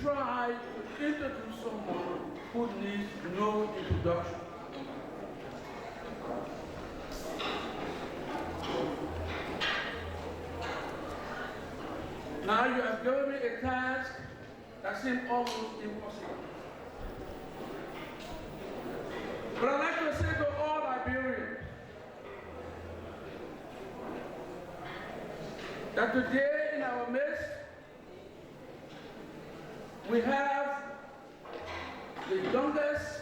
try to introduce someone who needs no introduction. Now you have given me a task that seems almost impossible. But I'd like to say to all Liberians that today in our midst we have the youngest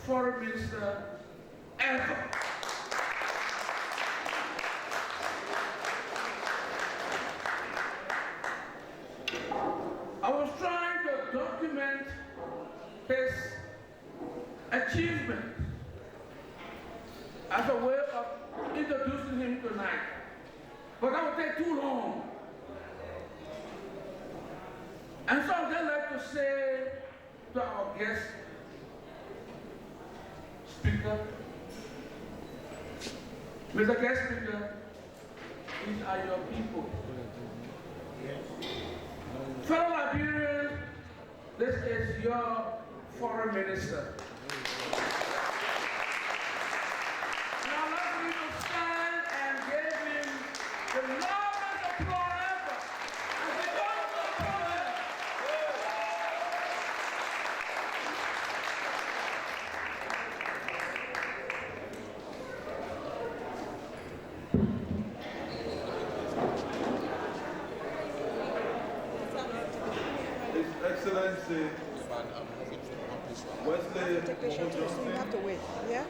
foreign minister ever. I was trying to document his achievement as a way of introducing him tonight, but that would take too long. And so I'd like to say to our guest speaker, Mr. Guest Speaker, these are your people. Fellow Liberians, this is your foreign minister. Now let me stand and give him the loudest applause ever as he comes to the podium. His Excellency Wesley You have to wait, yeah?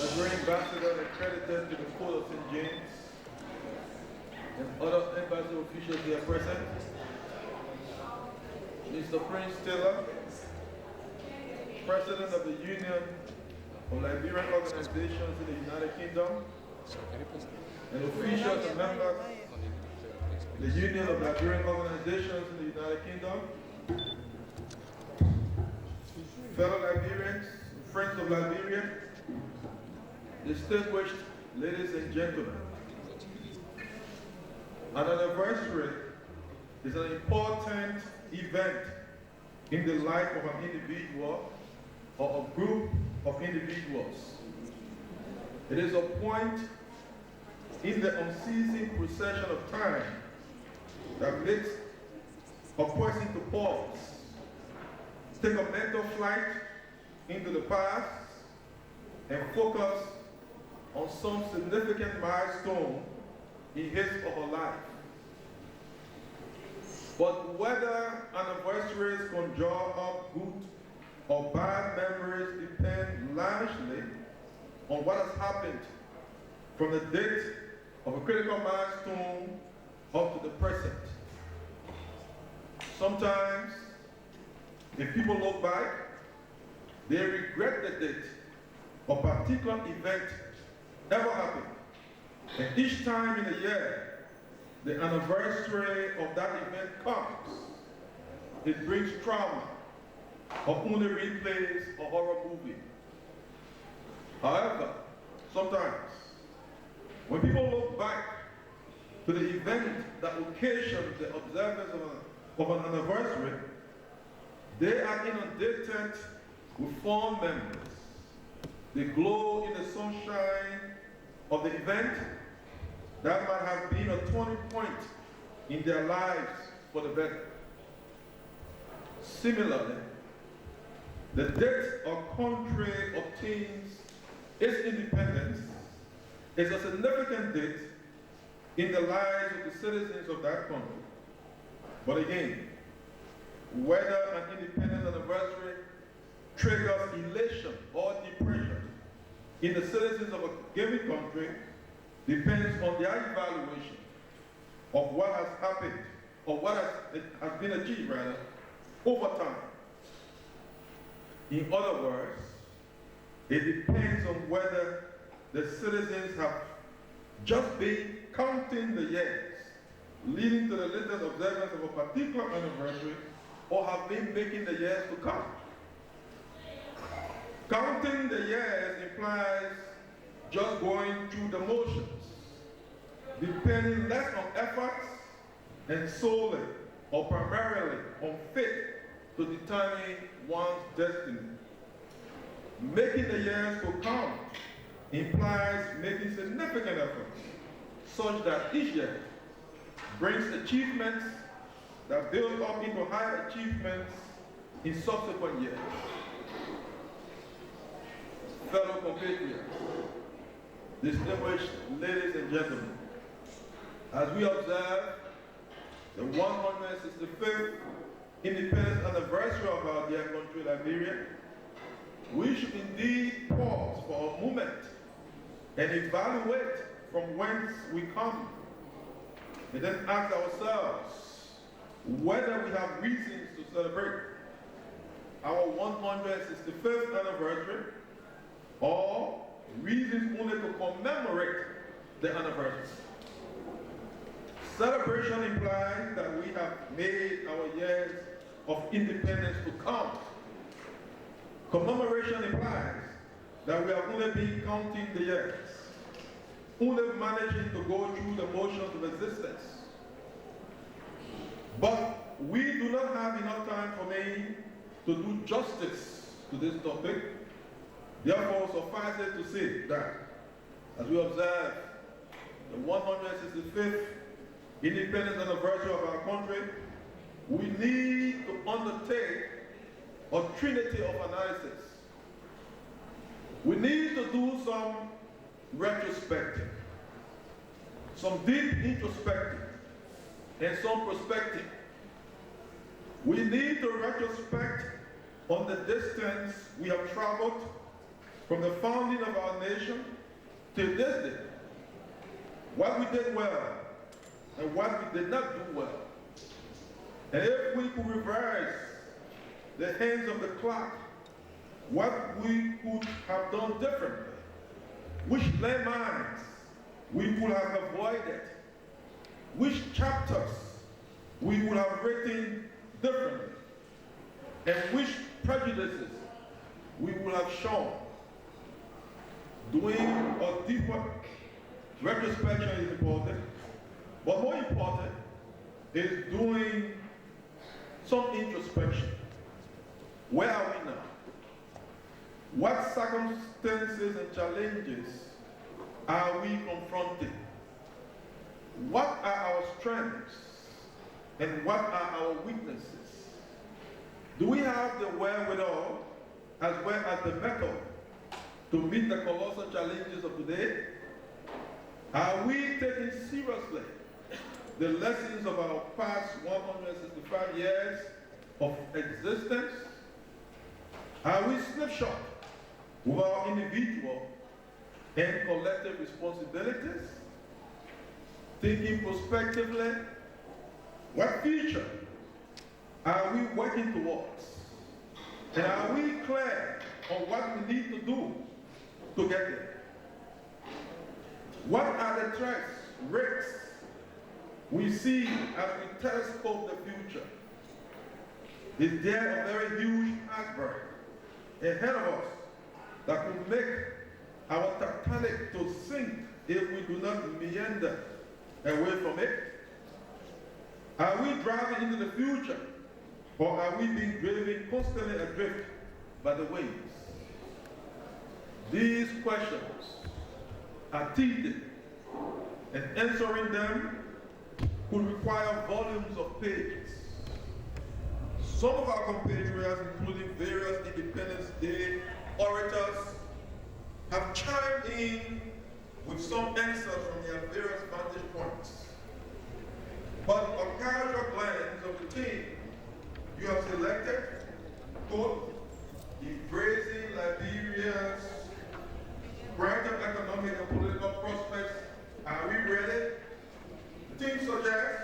Liberian ambassador accredited to the Court of St. James, and other embassy officials here present, Mr. Prince Taylor, President of the Union of Liberian Organizations in the United Kingdom, and officials and members of the Union of Liberian Organizations in the United Kingdom, fellow Liberians, friends of Liberia, distinguished ladies and gentlemen. An anniversary is an important event in the life of an individual or a group of individuals. It is a point in the unceasing procession of time that makes a person to pause, take a mental flight into the past, and focus on some significant milestone in his or her life. But whether anniversaries conjure up good or bad memories depend largely on what has happened from the date of a critical milestone up to the present. Sometimes, if people look back, they regret the date a particular event ever happened. And each time in a year, the anniversary of that event comes, it brings trauma, or only replays a horror movie. However, sometimes, when people look back to the event that occasioned the observance of an anniversary, they are inundated with fond memories. They glow in the sunshine of the event that might have been a turning point in their lives for the better. Similarly, the date a country obtains its independence is a significant date in the lives of the citizens of that country. But again, whether an independence anniversary triggers elation or depression in the citizens of a given country depends on their evaluation of what has happened, or what has been achieved rather, over time. In other words, it depends on whether the citizens have just been counting the years leading to the latest observance of a particular anniversary, or have been making the years to come. Counting the years implies just going through the motions, depending less on efforts and solely or primarily unfit to determine one's destiny. Making the years to come implies making significant efforts such that each year brings achievements that build up into higher achievements in subsequent years. Fellow compatriots, distinguished ladies and gentlemen, as we observe the 165th independence anniversary of our dear country, Liberia, we should indeed pause for a moment and evaluate from whence we come, and then ask ourselves whether we have reasons to celebrate our 165th anniversary or reasons only to commemorate the anniversary. Celebration implies that we have made our years of independence to count. Commemoration implies that we have only been counting the years, only managing to go through the motions of existence. But we do not have enough time for me to do justice to this topic. Therefore, suffice it to say that as we observe the 165th independence anniversary of our country, we need to undertake a trinity of analysis. We need to do some retrospective, some deep introspective, and some prospective. We need to retrospect on the distance we have traveled from the founding of our nation till this day. What we did well and what we did not do well. And if we could reverse the hands of the clock, what we could have done differently, which landmines we could have avoided, which chapters we would have written differently, and which prejudices we would have shown. Doing a deeper retrospection is important, but more important is doing some introspection. Where are we now? What circumstances and challenges are we confronting? What are our strengths and what are our weaknesses? Do we have the wherewithal as well as the method to meet the colossal challenges of today? Are we taking seriously the lessons of our past 165 years of existence? Are we slipshod with our individual and collective responsibilities? Thinking prospectively, what future are we working towards? And are we clear on what we need to do to get there? What are the threats, risks we see as we telescope the future? Is there a very huge iceberg ahead of us that could make our Titanic to sink if we do not meander away from it? Are we driving into the future, or are we being driven constantly adrift by the waves? These questions are teething, and answering them could require volumes of pages. Some of our compatriots, including various Independence Day orators, have chimed in with some answers from their various vantage points. But a casual glance of the team you have selected, quote, embracing Liberia's brighter economic and political prospects, are we ready? The team suggests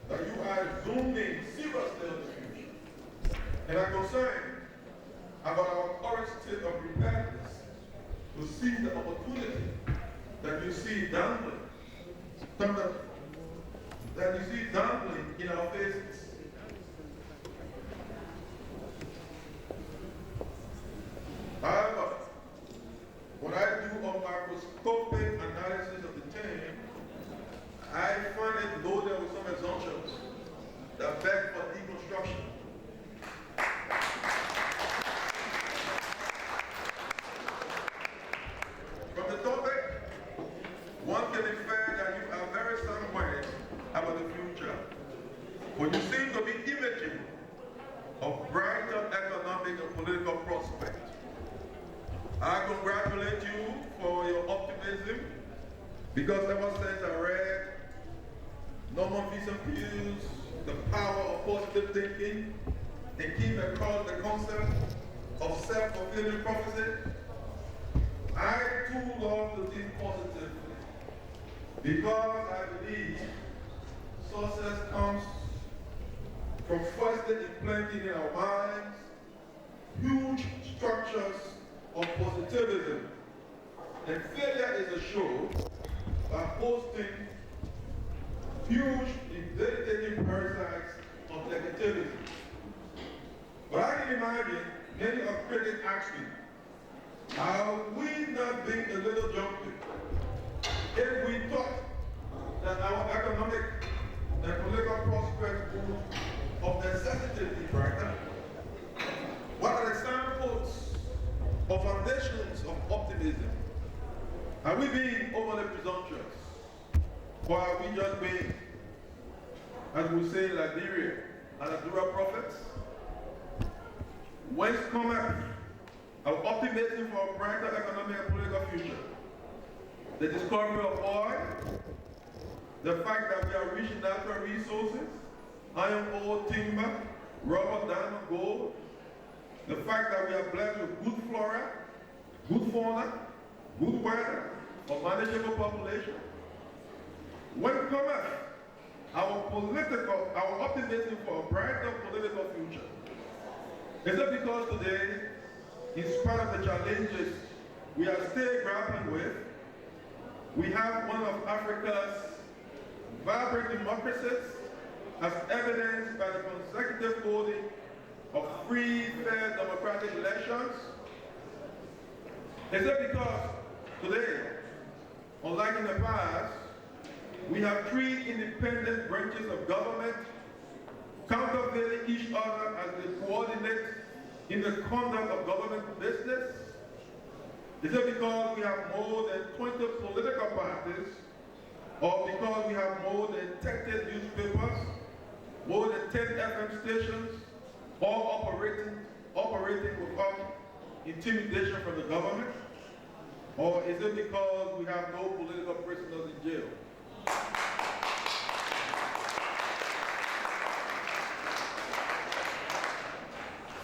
that you are zooming seriously on the future and are concerned about our current state of preparedness to seize the opportunity that you see dampling, that you see dampling in our faces. However, when I do a microscopic analysis of the team, I find it loaded with some assumptions that of brighter economic and political prospect. I congratulate you for your optimism, because ever since I read Norman Vincent Peale's The Power of Positive Thinking and came across the concept of self-fulfilling prophecy, I too love to think positively, because I believe success comes from firstly implanting in our minds huge structures of positivism, and failure is a show by hosting huge, debilitating parasites of negativity. But I can imagine many of critics asking, are we not being a little jumpy if we thought that our economic and political prospects would of necessity be brighter? What are examples of foundations of optimism? Are we being overly presumptuous? Or are we just being, as we say in Liberia, Aladura prophets? Whence cometh our optimism for a brighter economic and political future? The discovery of oil, the fact that we are rich in natural resources, iron ore, timber, rubber, diamond, gold, the fact that we are blessed with good flora, good fauna, good weather, a manageable population. When cometh our optimism for a brighter political future? Is it because today, in spite of the challenges we are still grappling with, we have one of Africa's vibrant democracies, as evidenced by the consecutive holding of free, fair, democratic elections? Is it because today, unlike in the past, we have three independent branches of government countervailing each other as they coordinate in the conduct of government business? Is it because we have more than 20 political parties, or because we have more than 10 newspapers, more than 10 FM stations, all operating without intimidation from the government? Or is it because we have no political prisoners in jail?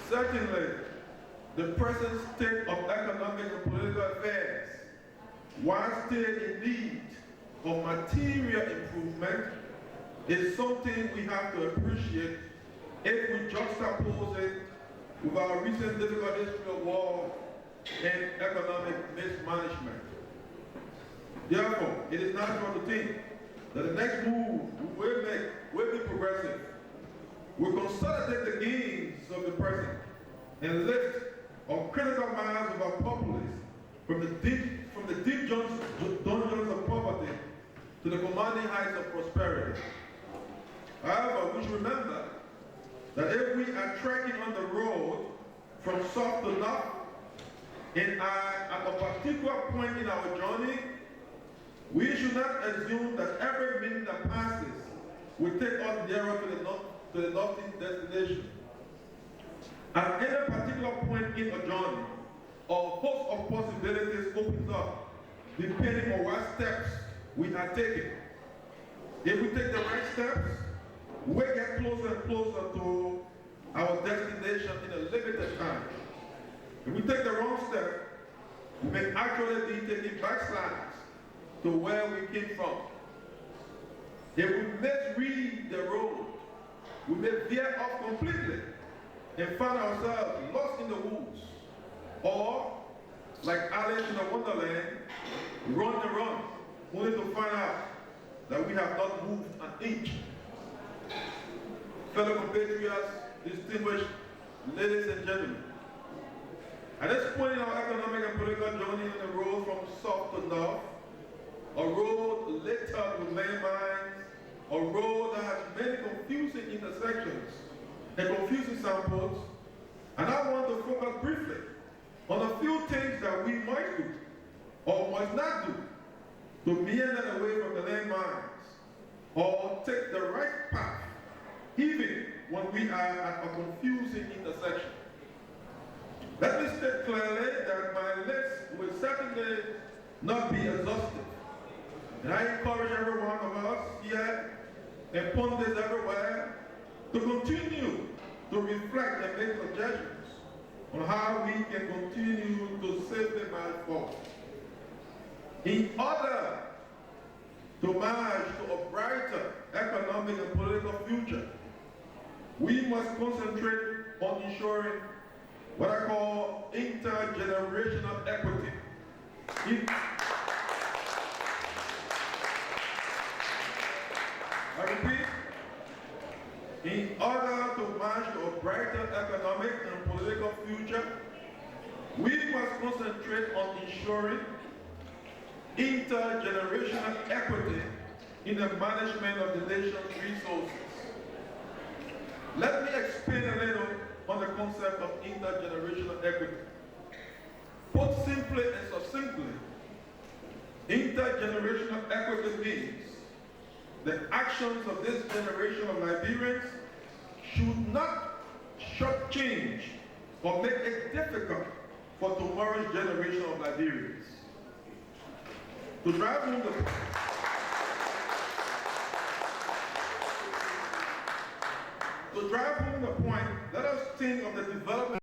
Secondly, the present state of economic and political affairs, while still in need of material improvement, is something we have to appreciate if we juxtapose it with our recent difficult history of war and economic mismanagement. Therefore, it is natural to think that the next move we will make will be progressive. We'll consolidate the gains of the present and lift our critical minds of our populace from the deep dungeons of poverty to the commanding heights of prosperity. However, we should remember that if we are trekking on the road from south to north, and at a particular point in our journey, we should not assume that every minute that passes will take us nearer to the northeast destination. At any particular point in a journey, a host of possibilities opens up depending on what steps we are taking. If we take the right steps, we get closer and closer to our destination in a limited time. If we take the wrong step, we may actually be taking backslides to where we came from. If we misread the road, we may veer off completely and find ourselves lost in the woods, or like Alice in the Wonderland, run and run, only to find out that we have not moved an inch. Fellow compatriots, distinguished ladies and gentlemen, at this point in our economic and political journey on the road from south to north, a road littered with landmines, a road that has many confusing intersections and confusing samples, and I want to focus briefly on a few things that we might do or must not do to meander away from the landmines or take the right path, even when we are at a confusing intersection. Let me state clearly that my list will certainly not be exhaustive. And I encourage every one of us here and pundits everywhere to continue to reflect and make suggestions on how we can continue to safely march forward. In order to march to a brighter economic and political future, we must concentrate on ensuring what I call intergenerational equity. I repeat, in order to march to a brighter economic and political future, we must concentrate on ensuring intergenerational equity in the management of the nation's resources. Let me explain a little on the concept of intergenerational equity. Put simply and succinctly, intergenerational equity means the actions of this generation of Liberians should not shortchange or make it difficult for tomorrow's generation of Liberians. To drive home the point, let us think of the development